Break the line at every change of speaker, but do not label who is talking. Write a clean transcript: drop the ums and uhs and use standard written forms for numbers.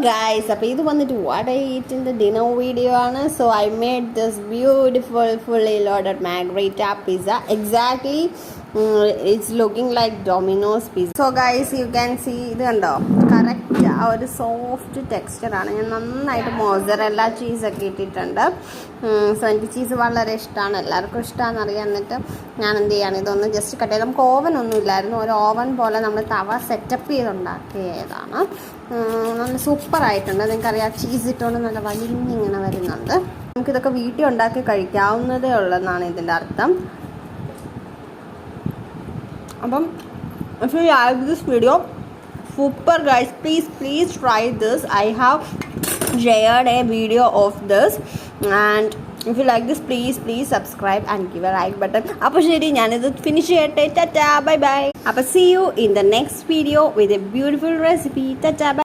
guys, അപ്പോൾ ഇത് വന്നിട്ട് what I eat in the dinner video ആണ്. So I made this beautiful fully loaded margherita pizza. Exactly, it's looking like Domino's pizza. So guys, you can see ഇത് കണ്ടോ, correct ആ ഒരു soft ടെക്സ്ചറാണ്. ഞാൻ നന്നായിട്ട് മോസറല്ല ചീസൊക്കെ ഇട്ടിട്ടുണ്ട്. സോ എനിക്ക് cheese വളരെ ഇഷ്ടമാണ്, എല്ലാവർക്കും ഇഷ്ടമാണെന്ന് അറിയാം. എന്നിട്ട് ഞാൻ എന്ത് ചെയ്യാണ്, ഇതൊന്ന് ജസ്റ്റ് കട്ട് ചെയ്ത്, നമുക്ക് ഓവൻ ഒന്നും ഇല്ലായിരുന്നു, ഒരു ഓവൻ പോലെ നമ്മൾ തവ സെറ്റപ്പ് ചെയ്തുണ്ടാക്കിയതാണ്. നല്ല സൂപ്പറായിട്ടുണ്ട്. നിങ്ങൾക്കറിയാം, ചീസ് ഇട്ടുകൊണ്ട് നല്ല വലിഞ്ഞിങ്ങനെ വരുന്നുണ്ട്. നമുക്കിതൊക്കെ വീട്ടിൽ ഉണ്ടാക്കി കഴിക്കാവുന്നതേ ഉള്ളതെന്നാണ് ഇതിൻ്റെ അർത്ഥം. അപ്പം if you like this video, super guys, please try this. I have shared a video of this, and if you like this, please subscribe and give a like button. അപ്പോൾ ശരി, ഞാനിത് ഫിനിഷ് ചെയ്യട്ടെ. Tata, bye bye. അപ്പോൾ see you in the next video with a beautiful recipe. Tata.